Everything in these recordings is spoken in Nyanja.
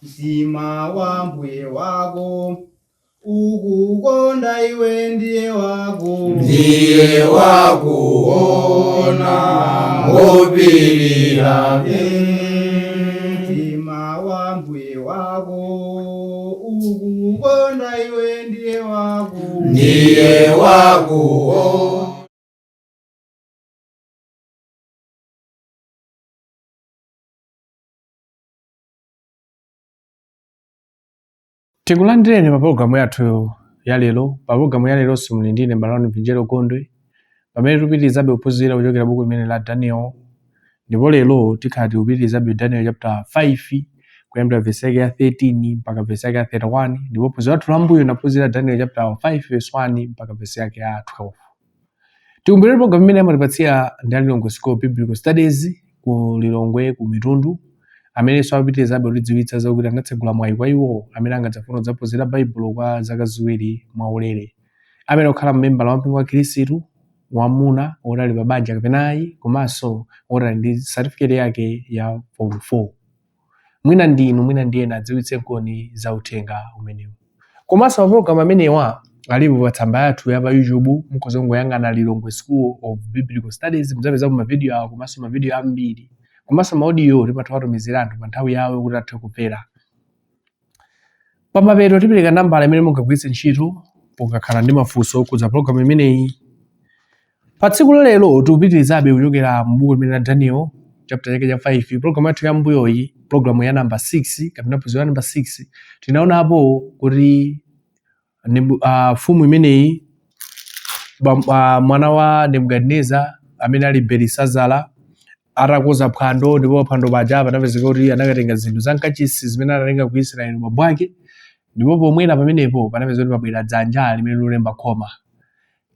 Mtima wa mbuye wako ukukonda iwe ndiye wakuona wopilira. Mtima wa mbuye wako ukukonda iwe ndiye wakuona. Tikulandireni pa programu yathu ya lero. Pa programu ya lero simuli ndine Balani Vinjero Kondwe, pamene tupitirizabe kuphunzira kuchokera buku limene la Daniel. Ndipo lero tikhala tikupitirizabe Daniel chapter 5 kuyambira verse yake ya 13 mpaka verse yake ya 31, ndipo phunziro lathu lambuyo naphunzira Daniel chapter 5 verse 1 mpaka verse yake ya 12. Tikumbukire programu imene amatipatsira ndi Lilongwe School Biblical Studies ku Lilongwe ku Mitundu, amene apitirizabe kutidziwitsa zakuti anatsegula mwayi kwa iwo amene angadzafuna kuphunzira Baibulo kwa zaka ziwiri mwaulere, amene okhala mmembala wa mpingo wa Khristu wamuna orali pa banja kapenayi, komanso orali ndi certificate yake ya form 4. Mwina ndinu mwina ndiyena adziwitse koni za uthenga umenewu. Komanso pa programu amenewa alipo pa tsamba yathu ya pa YouTube, mukhoza kungoyang'ana Lilongwe School of Biblical Studies, mudzapeza mavidiyo awo komanso mavidiyo ambiri, komanso maaudio timatumizira anthu pa nthawi yawo kuti athe kumvera. Pamapeto tipereka nambala imene mungagwiritse ntchito pokakhala ndi mafunso kudza programu imeneyi. Pa tsiku la lero tikupitirizabe kuchokera m'buku limene la Daniel chapter yake ya 5. Programu yathu ya mbuyoyi, programu ya number 6 kapena phunziro ya number 6, tinaonapo kuti fumu imeneyi mwana wa Nebukadneza amene ali Belisazara atakonza phwando, ndipo phwando paja panapezeka kuti anakatenga zinthu zankachisi zimene anatenga ku Israeli mabwake, ndipo pomwera pamenepo panapezeka kuti pabwera dzanja limene lolemba khoma.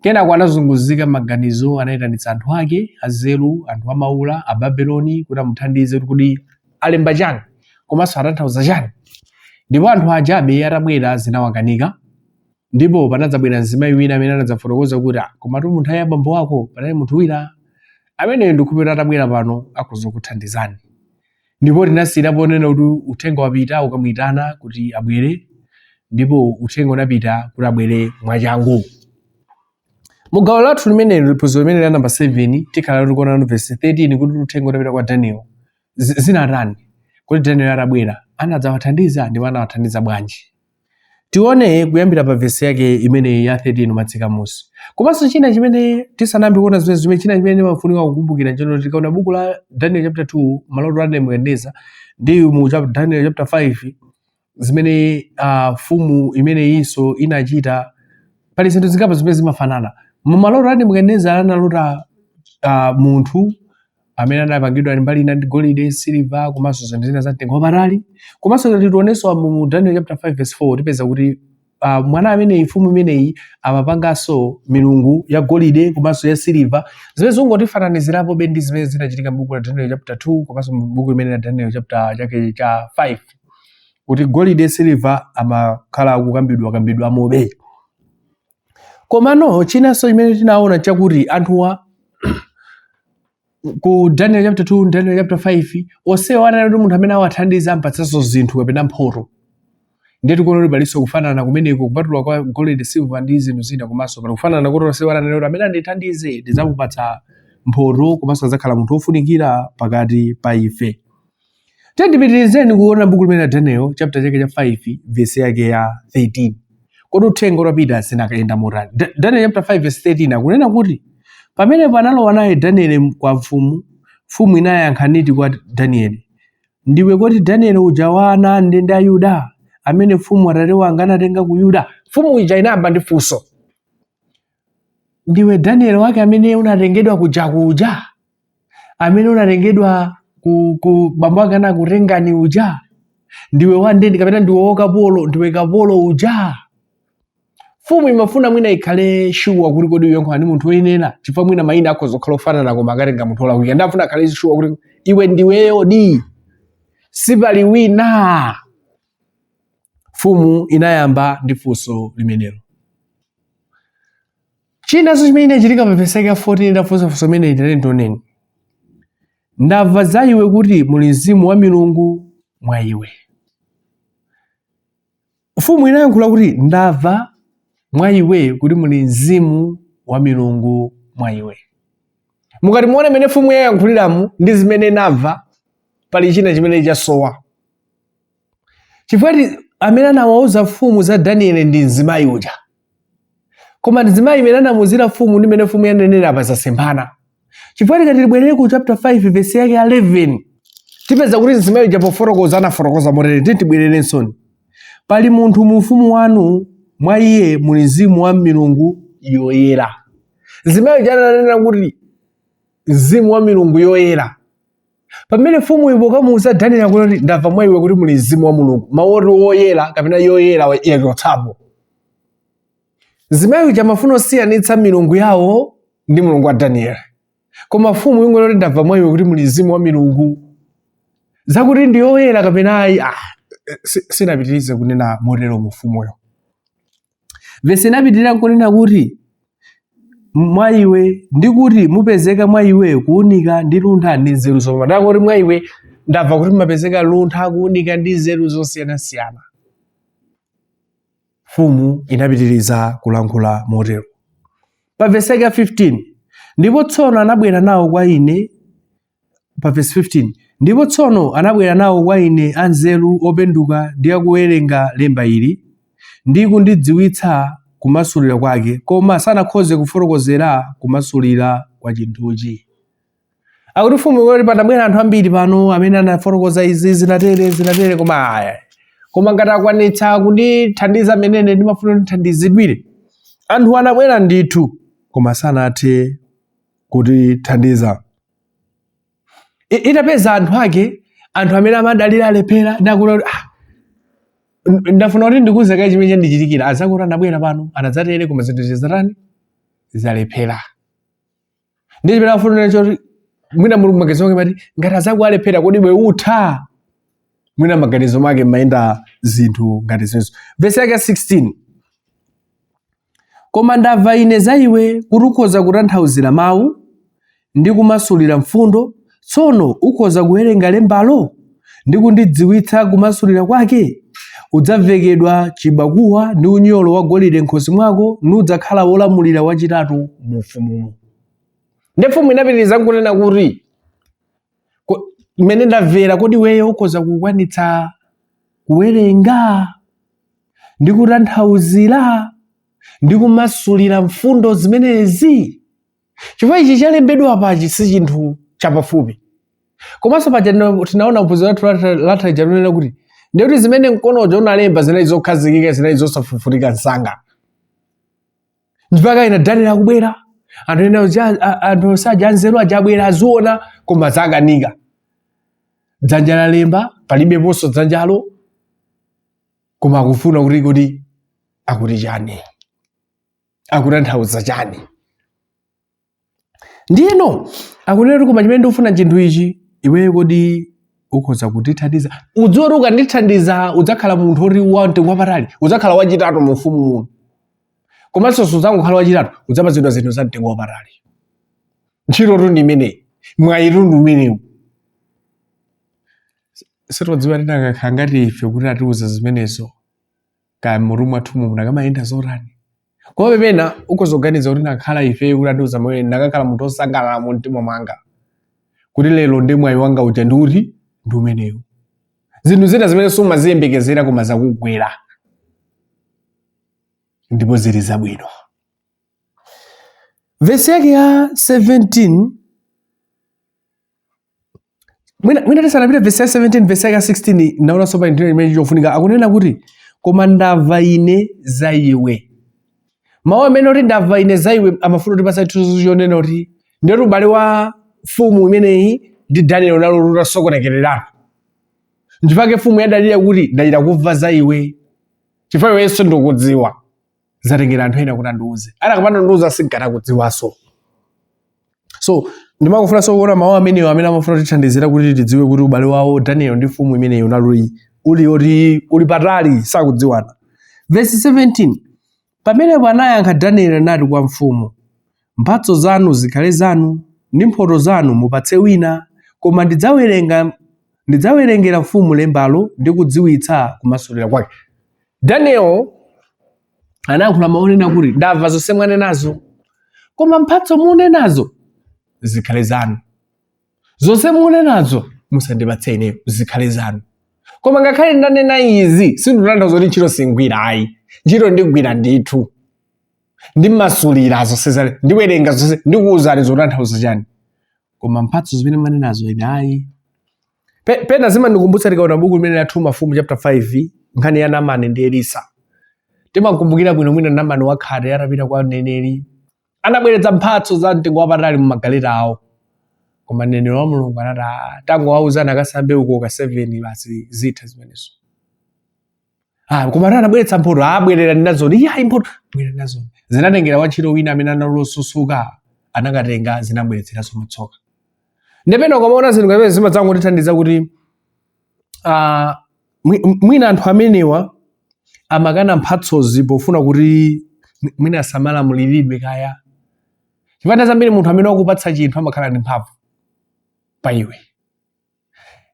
Kenako anazunguzika maganizo, anayitanitsa anthu ake azelu, anthu amaula a Babeloni kuti amuthandize kuti alemba chani komanso atanthauza chani. Ndipo anthu ajabe atabwera zinawakanika, ndipo panadzabwera mzimayi wina amene anadzafotokoza kuti komatu munthu ayi abambo ako panali munthu wina amene ndikupita atabwera pano akuzokuthandizani. Ndipo tinasiyira ponena kuti uthenga wapita ukamuyitana kuti abwere, ndipo uthenga unapita kuti abwere mwachangu. Mugawo lathu limene phunziro limene la number 7 tikhala tikuona no verse 13 kuti uthenga unapita kwa Daniel zinatani, kuti Daniel atabwera anadzawathandiza ndipo anawathandiza bwanji. Tione kuyambira pa verse yake imene ya 13 matsika musi. Komanso china chimene tisanambe kuona zimene china chimene mafunika kukumbukira njeno tikaona buku la Daniel chapter 2 maloto a Nebukadneza ndi mu Daniel chapter 5 zimene fumu imene iso inachita pali zinthu zingapo zimene zimafanana. Mu maloto a Nebukadneza analota munthu amene anapangidwa mbali ina ndi golide, silver komanso zinthu zina za mtengo wapatali. Komanso tionenso mu Daniel chapter 5 verse 4 tipeza kuti mwana amene mfumu imeneyi amapanganso milungu ya golide komanso ya silver, zimene zingotifananizirapo bendi zimene zinachitika m'buku la Daniel chapter 2 komanso m'buku limene la Daniel chapter chake cha 5, kuti golide silver amakhala kukambidwa mobe. Komano chinanso chimene tinaona chakuti anthuwa ku Daniel chapter 2 Daniel chapter 5 onsewa anali kuti munthu amene awathandiza ampatsanso zinthu kapena mphotho. Ndiye tikuona kuti palinso kufanana kumeneko kupatula kwa golide, silver ndi zinthu zina, komanso pali kufanana kuti onsewa anali kuti amene andithandize ndizamupatsa mphotho komanso adzakhala munthu wofunikira pakati pa ife. Tiyendipitirizeni kuona buku limene la Daniel chapter chake cha 5 verse yake ya 13. Kodi uthenga utapita zinakayenda motani. Daniel chapter 5 verse 13 akunena kuti pamene panalowa naye Daniel kwa mfumu inayankha niti kwa Daniel, ndiwe kuti Daniel uja wa ana ndende a Yuda amene mfumu atate wanga anatenga ku Yuda? Mfumu ija inayamba ndi funso, ndiwe Daniel wake amene unatengedwa kuja amene unatengedwa ku bambo wake anakutengani uja? Ndiwe wa ndende kapena ndiwe wakapolo, ndiwe kapolo uja? Fumu imafuna mwina ikhale shuwa kuti kodi uyonkha ndi munthu woyenera, chifukwa mwina mayina akhoza kukhala ofanana koma akatenga munthu olakwika. Ndafuna akhale shuwa kuti iwe ndiweyo di, sipali wina. Fumu inayamba ndi funso limenelo. Chinanso chimene chinachitika pa verse ya 14 ndafunsa funso limene ndineni, ndamva za iwe kuti muli mzimu wa milungu mwa iwe. Mfumu inayankhula kuti ndamva mwa iwe kuti muli mzimu wa milungu mwa iwe. Mukati muone mene mfumu yayankhuliramu ndi zimene namva, pali china chimene chasowa. Chifukwa amene anawauza mfumu za Danieli ndi mzimayi uja. Koma mzimayi imene anamuzira mfumu ndi mene mfumu yanenera apa zasemphana. Chifukwa tikati tibwerere ku chapter 5 verse yake 11, tipeza kuti mzimayi uja pofotokoza anafotokoza motere. Tibwererenso. Pali munthu mu ufumu wanu, mwa iye muli mzimu wa milungu yoyera. Mzimayi uja ananena kuti mzimu wa milungu yoyera. Pamene mfumu ipokamuza Danieli akuti ndamva mwa iwe kuti muli mzimu wa mulungu. Mawu woyera kapena yoyera yachotsapo. Mzimayi uja amafuna osiyanitsa milungu yawo ndi mulungu wa Danieli. Koma mfumu ingoti ndamva mwa iwe kuti muli mzimu wa milungu. Zakuti ndi yoyera kapena ayi, sinapitirize kunena motero mu mfumuyo. Vesi inapitirira kunena kuti mwa iwe ndi kuti mupezeka mwa iwe kuunika ndi luntha ndi nzeru zopambana. Kuti mwa iwe ndamva kuti mapezeka luntha, kuunika ndi nzeru zosiyanasiyana. Mfumu inapitiriza kulankhula motero. Pa vesi yake 15, ndipo tsono anabwera nawo kwa ine. Pa vesi 15, ndipo tsono anabwera nawo kwa ine anzeru openduka ndi akuwerenga lemba ili ndi kundidziwitsa kumasulira kwake, koma sanakhoze kufotokozera kumasulira kwa chinthuchi. Akuti mfumu kuti patabwera anthu ambiri pano amene anafotokoza izi zinatere koma ngati akwanitsa kundithandiza menene ndimafuna ndithandizidwire. Anthu anabwera ndithu koma sanathe kutithandiza. Itapeza anthu ake, anthu amene amadalira alephera, ndakuti ndafuna kuti ndikuze kaye chimene chandichitikira. Azakuti anabwera pano anadzatere koma zinthu zizatani zalephera. Ndi chimene afuna choti mwina mulungu maganizo ake mati ngati azaku alephera kodi iwe utha. Mwina maganizo make mayenda zinthu ngati zimenezo. Vesi yake 16, koma ndamva ine za iwe kuti ukhoza kutanthauzira mawu ndi kumasulira mfundo. Tsono ukhoza kuwerenga lembalo ndi kundidziwitsa kumasulira kwake. Udzavekedwa chibakuwa ndi unyolo wa golide m'khosi mwako, nudzakhala wolamulira wachitatu mu ufumumu. Ndi mfumu inapitiriza kunena kuti mmene ndamvera kodi iweyo ukhoza kukwanitsa kuwerenga ndi kutanthauzira ndi kumasulira mfundo zimenezi. Chifukwa ichi chalembedwa pachi si chinthu chapafupi. Komanso paja tinaona mphunziro lathu latha ija linena kuti ndikuti zimene mkonojo unalemba zinali zokhazikika, zinali zosafufutika msanga. Mpaka ina Danieli akubwera, anthu saja anzeru aja abwera aziona koma zakanika. Dzanja lalemba palibeponso dzanjalo, koma akufuna kuti akuti chani, akutanthauza chani. Ndiyeno akunena kuti koma chimene ndikufuna chinthu ichi, iweyo kodi ukhoza kutithandiza. Udziwa kuti ukandithandiza udzakhala munthu oti wamtengo wapatali, udzakhala wachitatu mu ufumu muno. Komanso sudzangokhala wachitatu, udzapatsidwa zinthu za mtengo wapatali. Ntchito ndi imeneyi, mwayitu ndi umenewu. Sitodziwa tinakakhala ngati ife kuti atiuza zimenezo kaya m'mutu mwathu muno akamayenda zotani. Koma pepena ukhoza kuganiza kuti nakhala ife kuti atiuza moyo nakakhala munthu osangalala mu mtima mwanga kuti lero ndi mwayi wanga uja ndi kuti ndi umenewu. Zinthu zina zimene sumaziyembekezera koma zakugwera ndipo zili zabwino. Vesi yake ya 17, mwina tisanapita vesi ya 17, vesi yake ya 16 naona sopa ndine imene chofunika. Akunena kuti koma ndamva ine za iwe. Mawu amene oti ndamva ine za iwe amafuna kuti pasai chithunzi chonena kuti ndiye ubale wa mfumu imeneyi ndi Danieli unalo lutasokonekererana. Nchifukwa mfumu yadalira kuti ndachita kumva za iwe, chifukwa iwenso ndikudziwa. Zatengera anthu ena kuti andiuze. Akapanda ndiuza sinkanakudziwanso. So ndimakufunanso kuona mawu amenewo amene amafuna kutithandizira kuti tidziwe kuti ubale wawo Danieli ndi mfumu imeneyi unalo uli patali sakudziwana. Vesi 17, pamenepo anayankha Danieli nati kwa mfumu, mphatso zanu zikhale zanu ndi mphotho zanu mupatse wina, koma ndidzawerengera mfumu lembalo ndi kudziwitsa kumasulira kwake. Daniel anayankhula maonena kuti ndamva zonse mwanenazo, koma mphatso munenazo zikhale zanu. Zonse munenazo musandipatse ineyo, zikhale zanu. Koma ngakhale ndanena izi sindikutanthauza kuti ntchito singwira ayi. Ntchito ndigwira ndithu. Ndimasulira zonse zale, ndiwerenga zonse, ndikuwuzani zotanthauza chani. Koma mphatso zimene mwanenazo ine ayi. Pena zimandikumbutsa tikaona buku limene la 2 Mafumu chapter 5 nkhani ya Naamani ndi Elisa. Timakumbukira bwino mwina Naamani wakhate atapita kwa mneneri. Anabweretsa mphatso za mtengo wapatali mu magaleta awo. Koma mneneri wa Mulungu anati tangowawuzana akasambe uko ka 7 basi zitha zimenezo. Koma anabweretsa mphotho abwerera nazo. Iya mphotho bwerera nazo. Zinatengera wantchito wina amene analosusuka anakatenga zinabweretseranso matsoka. Ndepeno komaona zinthu ngapezi zimadzangotithandiza kuti mwina anthu amenewa amakana mphatsozi pofuna kuti mwina asamalamulidwe kaya. Chifukwa zambiri munthu amene wakupatsa chinthu amakhala ndi mphamvu pa iwe.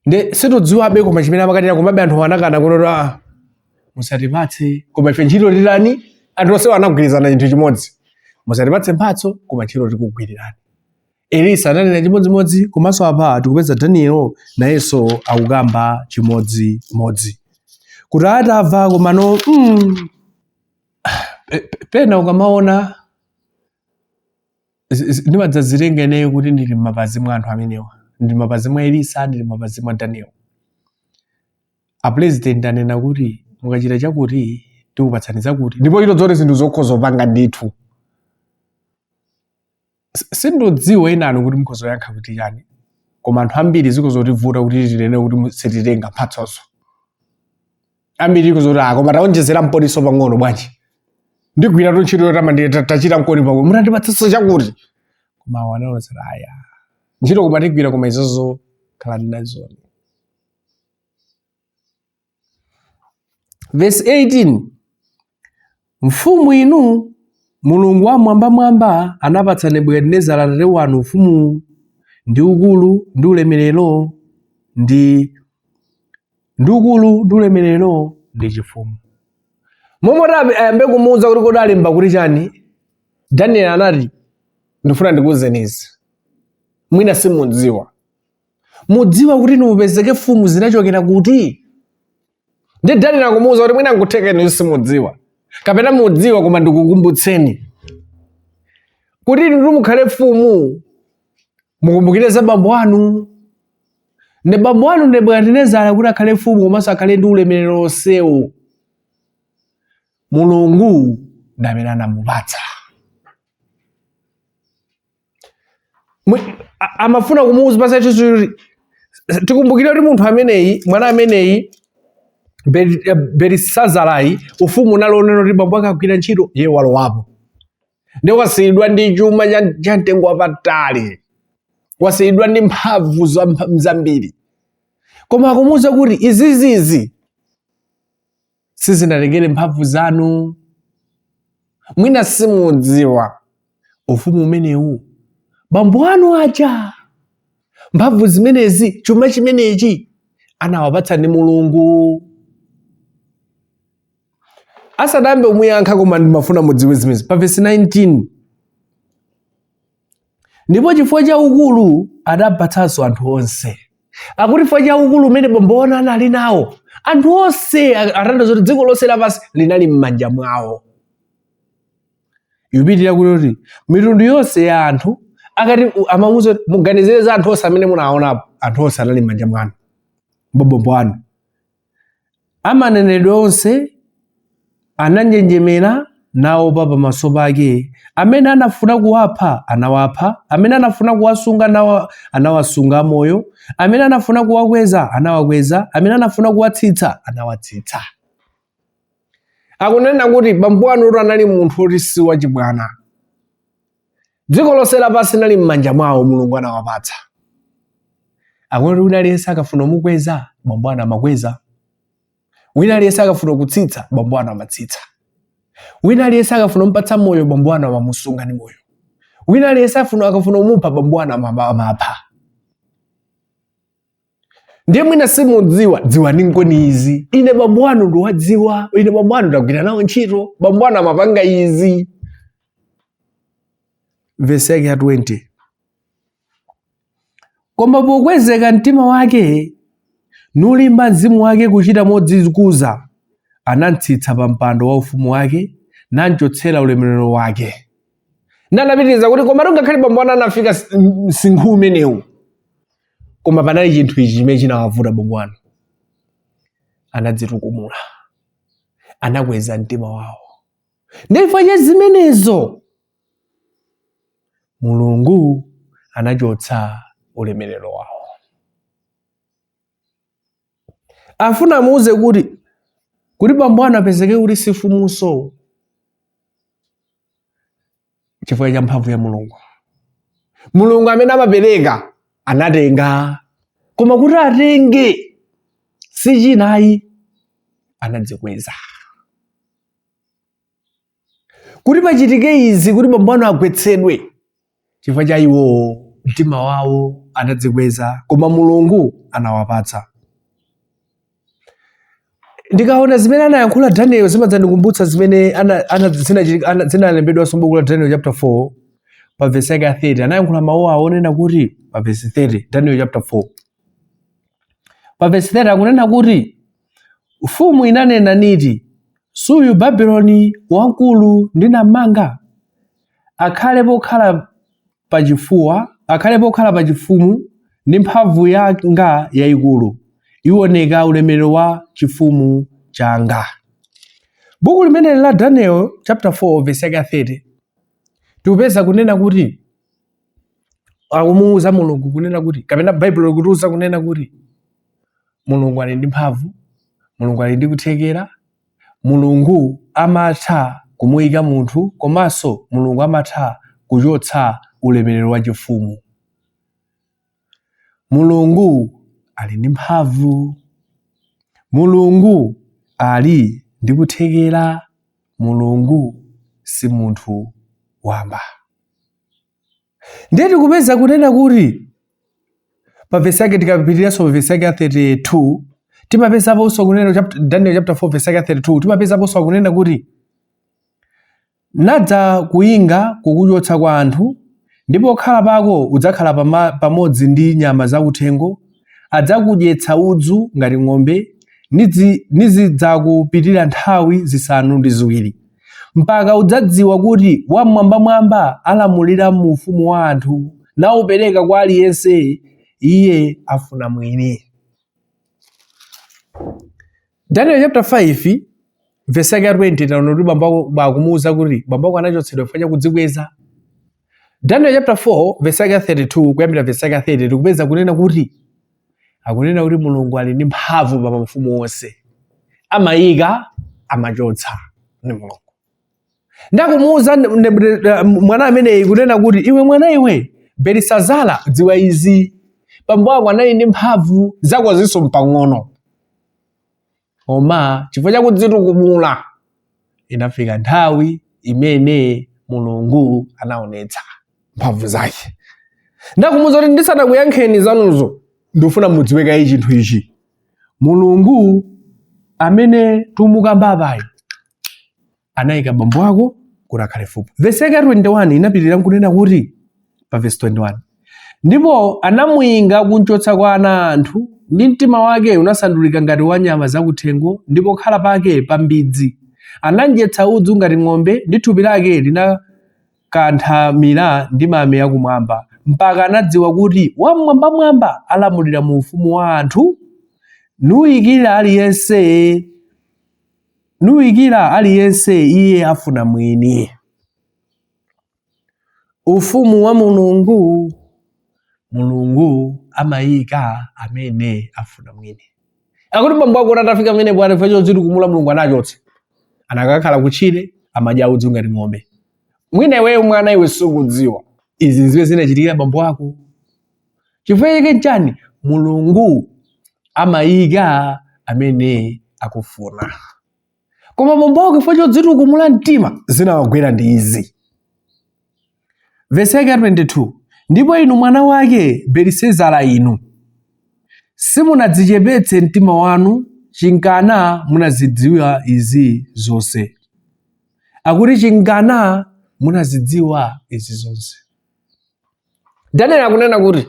Nde situdziwabe koma chimene amakatira komabe anthu anakana kuti musatipatse koma ife ntchito tilani, anthu onse anagwirizana chinthu chimodzi. Musatipatse mphatso koma ntchito tikugwirirani. Elisa ananena chimodzimodzi, komanso apa tikupeza Daniel nayenso akukamba chimodzimodzi. Kuti atamva komano pena ukamaona ndimadzazilenga ineyo kuti ndili m'mapazi mwa anthu amenewa. Ndili m'mapazi mwa Elisa, ndili m'mapazi mwa Daniel. President anena kuti mukachita chakuti tikupatsani zakuti, ndipo ito zote zinthu zokhoza opanga ndithu. Sindodziwa inanu kuti mukhoza yankha kuti chani, koma anthu ambiri zikuzotivuta kuti tinene kuti sititenga mphatsozo. Ambiri kuti koma taonjezera mponiso pang'ono bwanji. Ndigwira ntchito yotamandira tachita mkoni pang'ono, mutandipatsenso chakuti. Koma wanaonetsera aya. Ntchito koma tigwira koma izozo khala nazo. Verse 18. Mfumu inu Mulungu wa mwamba anapatsa Nebukadinezara atate wanu ufumu ndi ukulu ndi ulemerero ndi chifumu. Momwe ayambe kumuwuza kuti kodi alemba kuti chani, Daniel anati ndifuna ndikuwuzeni izi. Mwina simudziwa. Mudziwa kuti mupezeke fumu zinachokera kuti? Ndi Daniel akumuwuza kuti mwina nkuthekeni simudziwa. Kapena mudziwa koma ndikukumbutseni. Kuti inu mukhale mfumu, mukumbukire za bambo anu. Ne bambo anu Nebukadinezara kuti akhale mfumu komanso akhale ndi ulemerero onsewu. Mulungu ndi amene anamupatsa. Amafuna kumuwuza pasa kuti tikumbukire kuti munthu ameneyi, mwana ameneyi Belisazara ufumu nalonena kuti bambo akagwira ntchito ye walowapo. Ndi wasiyidwa ndi chuma cha mtengo wapatali. Wasiyidwa ndi mphamvu zambiri. Koma akumuwuza kuti izizizi sizinatengere mphamvu zanu. Mwina simudziwa ufumu umenewu bambo anu aja, mphamvu zimenezi, chuma chimenechi anawapatsa ndi Mulungu. Asadambe umuyankha koma ndimafuna mudziwe zimezi. Pa verse 19. Ndipo chifukwa cha ukulu adapatsanso anthu onse. Akuti chifukwa cha ukulu umene bambo anu anali nawo, anthu onse atanda zoti dziko lonse lapansi linali m'manja mwawo. Ikupitirira kuti mitundu yonse ya anthu akati amamuwuza muganizire za anthu onse amene munaonapo, anthu onse anali m'manja mwanu, bambo anu. Amanenedwe onse ananjenjemera nawo pamaso pake. Amene anafuna kuwapha anawapha, amene anafuna kuwasunga anawasunga moyo, amene anafuna kuwakweza anawakweza, amene anafuna kuwatsitsa anawatsitsa. Akunena kuti bambo anu anali munthu oti si wachibwana. Dziko lonse lapansi linali m'manja mwawo, Mulungu anawapatsa. Akunena kuti aliyense akafuna kumukweza, bambo anu amakweza. Wina aliyense akafuna kutsitsa, bambo anu amatsitsa. Wina aliyense akafuna kumupatsa moyo, bambo anu amamusunga ndi moyo. Wina aliyense akafuna kumupha, bambo anu amapha. ndiye mwina simudziwa, dziwani nkoni izi. Ine bambo anu ndiwadziwa, ine bambo anu ndagwira nawo ntchito, bambo anu amapanga izi. Verse yake ya 20. Koma pokwezeka mtima wake nulimba mzimu wake kuchita modzikuza, anamtsitsa pa mpando wa ufumu wake namchotsera ulemerero wake. Nanapitiriza kuti koma ngakhale bambo anu anafika msinkhu umenewu, koma panali chinthu ichi chimene chinawavuta bambo anu. Anadzitukumula, anakweza mtima wawo. Ndifo cha zimenezo Mulungu anachotsa ulemerero wawo. Afuna muuze kuti bambo anu apezeke kuti sifumuso chifukwa cha mphamvu ya Mulungu. Mulungu amene amapereka anatenga, koma kuti atenge si chinayi, anadzikweza. Kuti pachitike izi kuti bambo anu agwetsedwe chifukwa cha iwo mtima wawo anadzikweza, koma Mulungu anawapatsa. Ndikaona zimene anayankhula Daniel zimadzandikumbutsa zimene zinalembedwa m'buku la Daniel chapter 4 pa verse ya 30. Anayankhula mawu awo onena kuti pa verse 30 Daniel chapter 4 pa verse 30 akunena kuti ufumu inanena niti, suyu Babuloni wankulu ndinamanga, akhale pokhala pa chifumu ndi mphamvu yanga yayikulu, iwoneka ulemerero wa chifumu changa. Buku limene la Daniel chapter 4 verse ya 30 tikupeza kunena kuti akumuuza Mulungu kunena kuti, kapena Bible likutiuza kunena kuti Mulungu ali ndi mphamvu, Mulungu ali ndi kuthekera, Mulungu amatha kumuyika munthu, komanso Mulungu amatha kuchotsa ulemerero wa chifumu. Mulungu ali ndi mphamvu, Mulungu ali ndi kuthekera, Mulungu si munthu wamba. Ndiye tikupeza kunena kuti pa verse yake tikapitiriranso verse yake 32 timapezaponso kunena Daniel chapter 4 verse yake 32 timapezaponso kunena kuti nadza kuyinga kukuchotsa kwa anthu, ndipo khala pako udzakhala pamodzi ndi nyama zakuthengo, adzakudyetsa udzu ngati ng'ombe, nizidzakupitirira nthawi zisanu ndi ziwiri, mpaka udzadziwa kuti wamwambamwamba alamulira mu ufumu wa anthu, nawupereka kwa aliyense iye afuna mwini. Daniel chapter 5 verse yake 20 taona kuti bambo bakumuuza kuti bambo anachotsedwa chifukwa cha kudzikweza. Daniel chapter 4 verse yake 32 kuyambira verse yake 30 tikupeza kunena kuti akunena kuti Mulungu ali ndi mphamvu pa mafumu onse, amayika amachotsa ndi Mulungu. Ndakumuuza mwana ameneyi kunena kuti iwe mwana iwe Belisazara, dziwa izi, bambo ako anali ndi mphamvu zako zinso mpang'ono, koma chifukwa cha kudzitukumula inafika nthawi imene Mulungu anaonetsa mphamvu zake. Ndakumuuza kuti ndisanakuyankheni zanuzo ndifuna mudziweka chinthu ichi, Mulungu amene tumukamba apayi anayika bambo ako kuti akhale fupi. Verse yake 21 inapitirira kunena kuti pa verse 21, ndipo anamuyinga kunchotsa kwa ana anthu, ndi mtima wake unasandulika ngati wa nyama zakuthengo, ndipo khala pake pa mbidzi. Ananjetsa udzu ngati ng'ombe, ndi thupi lake linakanthamira ndi mame akumwamba, mpaka anadziwa kuti wamwambamwamba alamulira mu ufumu wa anthu, nuwikira aliyense iye afuna mwini. Ufumu wa Mulungu, Mulungu amayika amene afuna mwini. Akuti bambo ako atafika amene bwana facho zitukumula Mulungu anachotsa, anakakhala kutchire amadya udzu ngati ng'ombe. Mwina iweyo mwana iwe sukudziwa izi ziwe zinachitikira bambo ako. Chifukwa chake nchani? Mulungu amayika amene akufuna. Koma bambo ako chifukwa chodzitukumula mtima zinawagwera ndi izi. Verse 22, ndipo inu mwana wake Belisazara inu, simunadzichepetse mtima wanu chinkana munazidziwa izi zonse. Akuti chinkana munazidziwa izi zonse. Daniel akunena kuti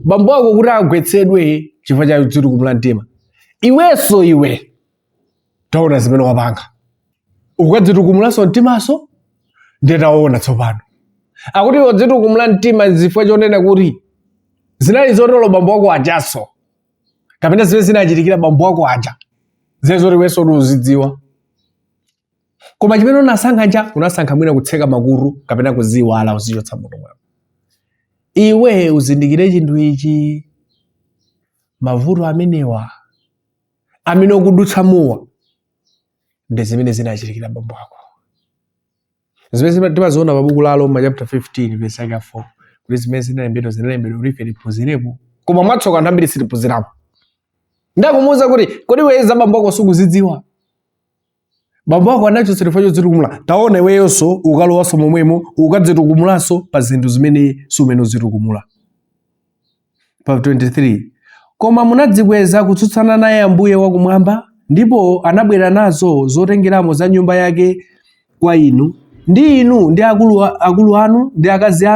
bambo ako kuti agwetsedwe chifukwa cha kudzitukumula mtima. Iwenso iwe taona zimene wapanga. Ukadzitukumulaso mtimaso ndetaona tsopano. Akuti wadzitukumula mtima zifukwa chonena kuti zinali zotolo bambo wako ajaso. Kapena zimene zinachitikira bambo wako aja. Zezo iwenso uzidziwa. Koma chimene unasankha unasankha mwina kutseka makuru kapena kuziwala uzichotsa mutu mwako. Iwe uzindikire chinthu ichi, mavuto amenewa amene ukudutsamuwa ndi zimene zinachitikira bambo wako. Zimene timaziona pa buku la Roma chapter 15 verse 4 kuti zimene zinalembedwa kuti ife tiphunzirepo, koma mwatsoka anthu ambiri sitiphunzirapo. Ndakumuwuza kuti kodi iwe za bambo wako sukuzidziwa? Bambo wako anachotsa chifukwa chodzitukumula. Taona iweyonso ukalowaso momwemo ukadzitukumulaso pa zinthu zimene sumene uzitukumula. Pa 23 koma munadzikweza kutsutsana naye Ambuye wakumwamba, ndipo anabwera nazo zotengeramo za nyumba yake kwa inu, ndi inu ndi akulu anu ndi akazi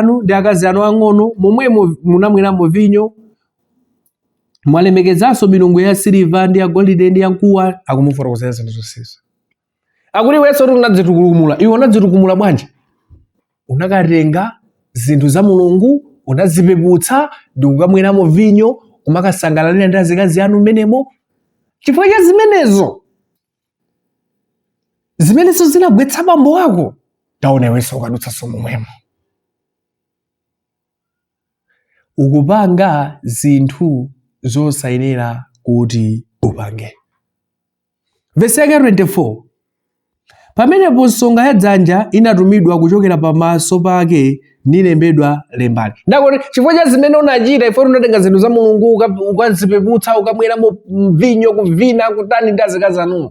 anu ang'ono, momwemo munamweramo vinyo, mwalemekezanso milungu ya siliva ndi ya golide ndi ya mkuwa. Akumufotokozera zinthu zonse. Akuti iwenso kuti unadzitukumula. Iwe unadzitukumula bwanji? Unakatenga zinthu za Mulungu, unazipeputsa ndi kukamweramo vinyo, kumakasangalalira ndi azikazi anu mmenemo. Chifukwa cha zimenezo zinagwetsa bambo wako. Taona iwenso ukadutsanso momwemo. Ukupanga zinthu zosayenera kuti upange. Verse 24 pamenepo nsonga ya dzanja inatumidwa kuchokera pamaso pake nilembedwa lembani. Ndakoti chifukwa cha zimene unachita, ife unatenga zinthu za Mulungu ukazipeputsa ukamweramo vinyo kuvina kutani ndi azikazi anu.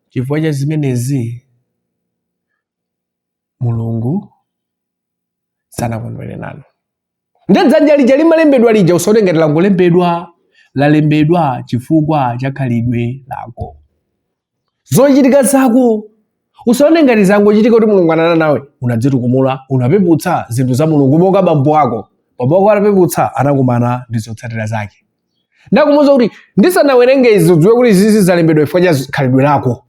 Chifukwa cha zimenezi Mulungu sanakondwere nanu. Ndi dzanja lija limalembedwa lija usaonengati langolembedwa, lalembedwa chifukwa cha khalidwe lako. Zochitika zako usaonengati zangochitika kuti Mulungu anana nawe. Unadzitukumula, unapeputsa zinthu za Mulungu monga bambo wako. Bambo wako anapeputsa anakumana ndi zotsatira zake. Ndakumuwuza kuti ndisanawerenge izi udziwe kuti izi zalembedwa chifukwa cha khalidwe lako,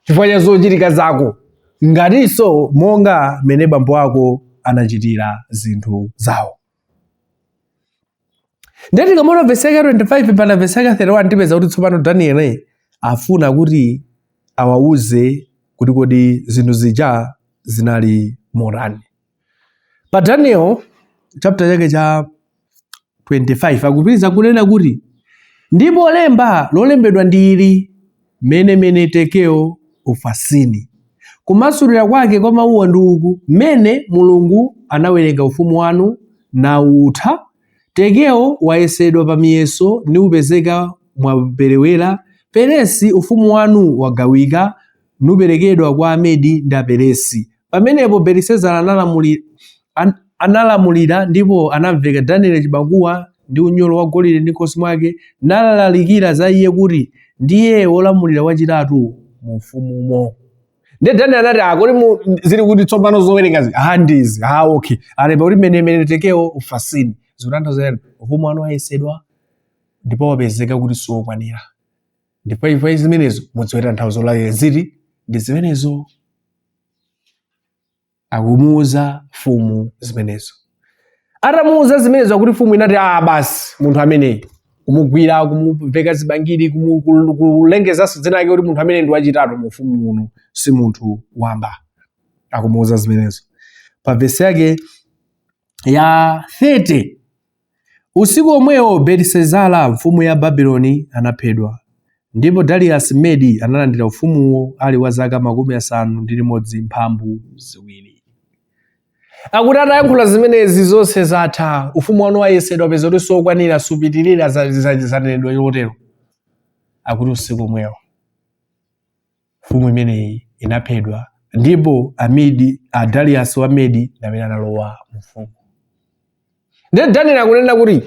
chifukwa cha zochitika zako, ngatinso monga mene bambo wako anachitira zinthu zawo. Ndati kamona verse 25 pana verse 31 tipeza kuti tsopano Daniel afuna kuti awauze kuti kodi zinthu zija zinali morani. Pa Daniel chapter chake cha 25 akupitiriza kunena kuti ndipo lemba lolembedwa ndili mene tekeo ufasini, kumasulira kwake kwa mawuwa ndi uku, mene Mulungu anawerenga ufumu wanu na utha. Tekeo wayesedwa pa miyeso ni upezeka mwaperewera. Peresi ufumu wanu wagawika nuperekedwa kwa Amedi ndi Aperesi. Pamenepo Belisezara analamulira, ndipo anamveka Daniel chibanguwa ndi unyolo wa golide ndi khosi mwake, nalalikira za iye kuti ndiye wolamulira wachitatu mu ufumumo. Ndi Daniel anati akoti zili kuti tsopano zowerenga zi ndizi okay alemba kuti mene tekeo ufasini zikutanthauza ufumu wanu wayesedwa ndipo wapezeka kuti siwokwanira. Ndipo ife zimenezo mudziweta nthauzo lake ziti ndi zimenezo. Akumuuza fumu zimenezo. Atamuuza zimenezo akuti fumu inati basi munthu amene kumugwira, kumuveka zibangiri, kulengezanso dzina lake kuti munthu amene ndi wachitatu mu ufumu muno, si munthu wamba. Akumuuza zimenezo. Pa verse yake ya 30 usiku omwewo Belisezara mfumu ya Babuloni anaphedwa, ndipo Darius Medi analandira ufumuwo ali wa zaka 70 Akuti atayankhula zimenezi zonse zatha, ufumu wanu wayesedwa peza kuti sokwanira supitirira zanenedwa chotero. Akuti usiku omwewo mfumu imeneyi inaphedwa, ndipo Darius wa Medi amene analowa mfumu. Ndi Daniel akunena kuti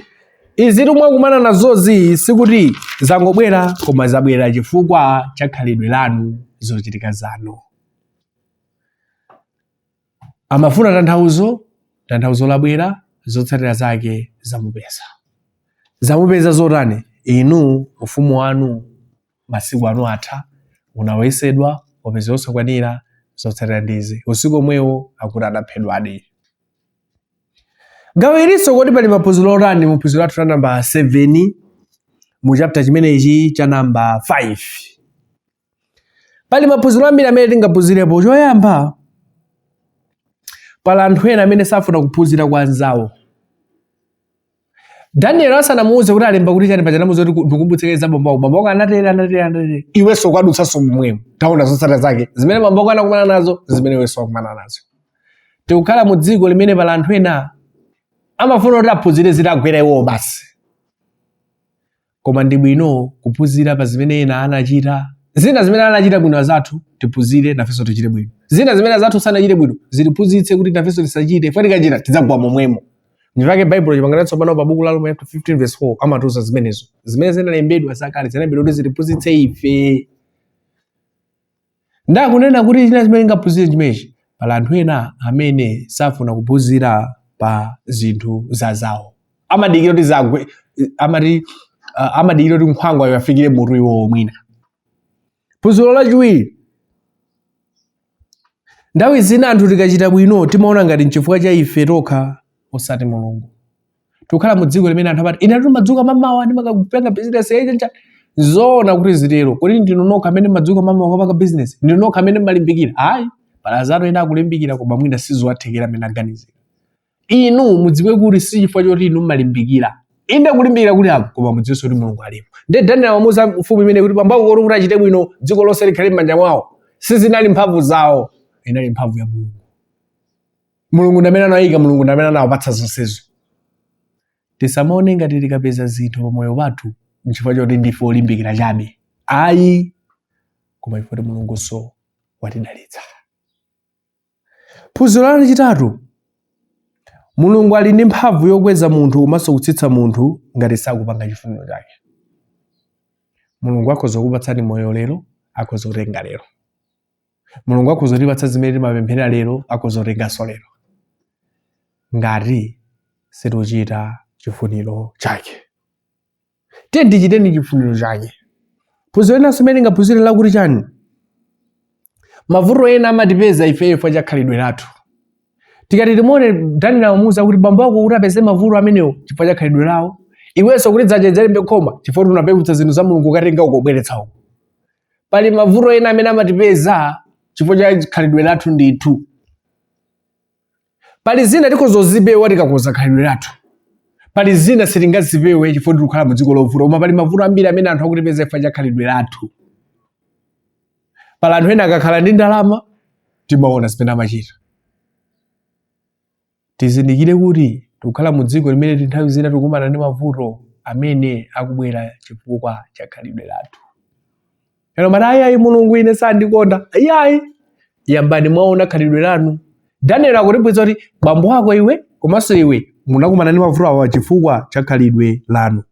Izi tumwe kumana nazozi sikuti zangobwera koma zabwera chifukwa cha khalidwe lanu zochitika zanu. Amafuna tanthauzo labwera, zotsatira zake zamupeza zotani. Inu ufumu wanu masiku anu atha, unawesedwa, wapeza osakwanira, zotsatira ndizi. Usiku omwewo akuti adaphedwadi. Gawo iliso kodi pali maphunziro otani mu phunziro lathu la namba 7 mu chapter chimenechi cha namba 5. Pali maphunziro ambiri amene tingaphunzirepo. Choyamba, pala anthu ena amene safuna kuphunzira kwa anzawo. Daniel asanamuuze kuti alemba kuti chani pachanamuuze kuti ndikumbutsekeza bambako anatere iwenso kwadutsanso momwemo. Taona zotsatira zake zimene bambako anakumana nazo zimene iwenso wakumana nazo. Tikukhala mu dziko limene pala anthu ena amafuna kuti aphunzire zitagwera iwo basi. Koma ndi bwino kuphunzira pa zimene ena anachita. Zina zimene anachita bwino azathu tiphunzire nafenso tichite bwino. Zina zimene azathu sanachite bwino zitiphunzitse kuti nafenso tisachite. Fati kachita tidzagwa momwemo. Ndivake Bible chipangana tsopano pa buku la Roma 15:4 amatuza zimenezo. Zimene zinalembedwa zakale zinalembedwa kuti zitiphunzitse ife. Ndakunena kuti china zimene ngaphunzire chimenechi. Pala anthu ena amene safuna kuphunzira pa zinthu zazawo. Amadikira kuti zagwe, amadikira kuti nkhwangwa yafikire mutu iwo mwina. Phunziro lachiwiri, nthawi zina anthu tikachita bwino timaona ngati nchifukwa cha ife tokha osati Mulungu. Tikukhala mu dziko limene anthu amati ine timadzuka mamawa ndimakapanga business yayicha. Zoona kuti zitero. Kodi ndinu nokha amene madzuka mamawa kapanga business? Ndinu nokha amene mmalimbikira? Ayi, pala zanu ena akulimbikira koma mwina sizowathekera amene aganizira. Inu mudziwe kuti si chifukwa choti inu mmalimbikira. Inde kulimbikira kuti apo koma mudziwe kuti Mulungu alipo. Ndi Daniel amuuza mfumu imene kuti pambako kuti achite bwino dziko lonse likhale m'manja mwawo. Sizinali mphamvu zawo, inali mphamvu ya Mulungu. Mulungu ndamene anayika, Mulungu ndamene anawapatsa zonsezo. Tisamaone ngati tikapeza zinthu pa moyo wathu nchifukwa choti ndife olimbikira chabe. Ayi, koma ife kuti Mulungu so watidalitsa. Phunziro lachitatu, Mulungu ali ndi mphamvu yokweza munthu komanso kutsitsa munthu ngati sakupanga chifuniro chake. Mulungu akhoza kukupatsani moyo lero, akhoza kutenga lero. Mulungu akhoza kutipatsa zimene timapemphera lero, akhoza kutenganso lero. Ngati sitichita chifuniro chake. Tichiteni chifuniro chake. Phunziro linanso limene tingaphunzire lakuti chani? Mavuto ena amatipeza ifeyo chifukwa cha khalidwe lathu. Tikati timone Daniel amuuza kuti bambo wako kuti apeze mavuto amenewo chifukwa cha khalidwe lawo. Iwenso kuti dzajedzere khoma chifukwa kuti unapeputsa zinthu za Mulungu ukatenga ukobweretsa uko. Pali mavuto ena amene amatipeza chifukwa cha khalidwe lathu ndithu. Pali zina tikozozipewa tikakoza khalidwe lathu. Pali zina sitingazipewe chifukwa tikukhala mu dziko lovuta. Koma pali mavuto ambiri amene anthu akutipeza chifukwa cha khalidwe lathu. Pala anthu ena akakhala ndi ndalama timaona zimene amachita. Tizindikire kuti tikukhala mu dziko limene nthawi zina tikumana ndi mavuto amene akubwera chifukwa cha khalidwe lathu. Eno mara ayi Mulungu ine sandikonda. Ayi. Yambani mwaona khalidwe lanu. Daniel akutipwitsa kuti bambo wako iwe komanso iwe munakumana ndi mavuto awa chifukwa cha khalidwe lanu.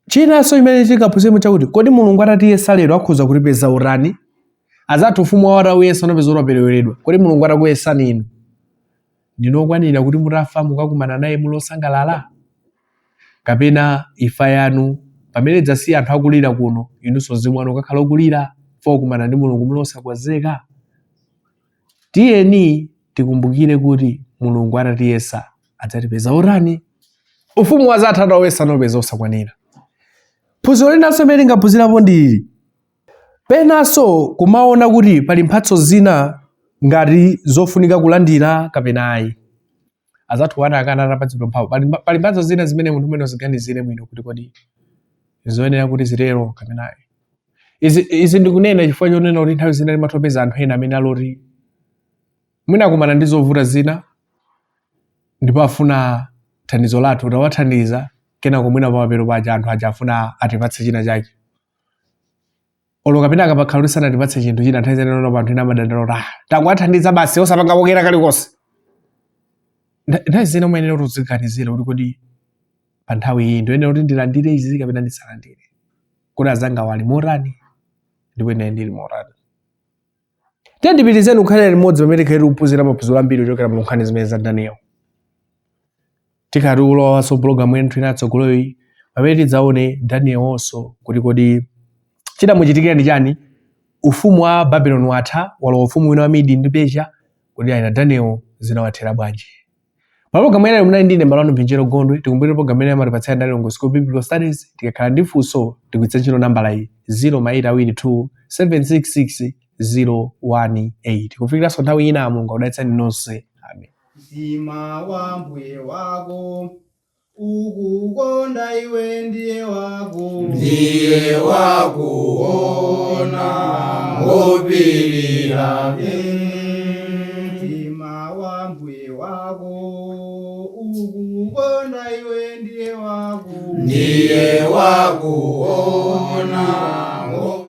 Chinanso imene tingaphunzire chakuti kodi Mulungu atatiyesa lero akhoza kutipeza urani? Azathu ufumu wawo atawuyesa unapeza unapereweredwa. Kodi Mulungu atakuyesani inu ndinokwanira kuti mutafa mukakumana naye mulosangalala? Kapena ifa yanu pamene dzasiya anthu akulira kuno inunso mzimu wanu ukakhala ukulira kumana ndi Mulungu mulosakwazeka? Tiyeni tikumbukire kuti Mulungu atatiyesa adzatipeza urani? Ufumu wazathu atawuyesa unapeza usakwanira. Phunziro linanso limene tingaphunzirapo ndi ili. Penanso kumaona kuti pali mphatso zina ngati zofunika kulandira kapena ayi. Azathu wana akana atapatsidwa mphamvu. Pali mphatso zina zimene munthu umene uziganizire mwino kuti kodi zoyenera kuti zitero kapena ayi. Izi ndikunena chifukwa chonena kuti nthawi zina timatopeza anthu ena amene aloti mwina akumana ndi zovuta zina ndipo afuna thandizo lathu tawathandiza kena kumwina pamapero paja anthu aja afuna atipatse china chake. Olo kapena akapakhala kuti sanatipatse chinthu china nthawi zina anthu ena amadandaulo tangoathandiza basi osapanga kokera kalikonse. nthawi zina umayenera kuziganizira kuti kodi pa nthawi iyi ndoyenera kuti ndilandire izi kapena ndisalandire, kuti azanga wali morani ndipo ine ndili morani. Tiyandipitizeni kukhalira limodzi pamene tikhalira kuphunzira maphunziro ambiri ochokera mu nkhani zimene za Daniel. Tikati ulowanso pulogalamu yathu inatsogoloyi pamene tidzaone Danielonso kuti kodi chidamuchitikira ndi chani, ufumu wa Babyloni watha, walowa ufumu wina wa Midi ndi Persia, kodi ayi na Daniel zinawathera bwanji. Mapulogalamu ena munali ndine Mbale wanu Mpinjero Gondwe, tikumbukire pulogalamu ena amatipatsira Daniel Ngo School Biblical Studies, tikakhala ndi funso tigwiritse ntchito nambala iyi 0822 766 018. Kufikiranso nthawi ina Mulungu akudalitseni nonse. Amen. Mtima wa mbuye wako ukukonda iwe ndiye wakuona ngopirira. Mtima wa mbuye wako ukukonda iwe ndiye wakuona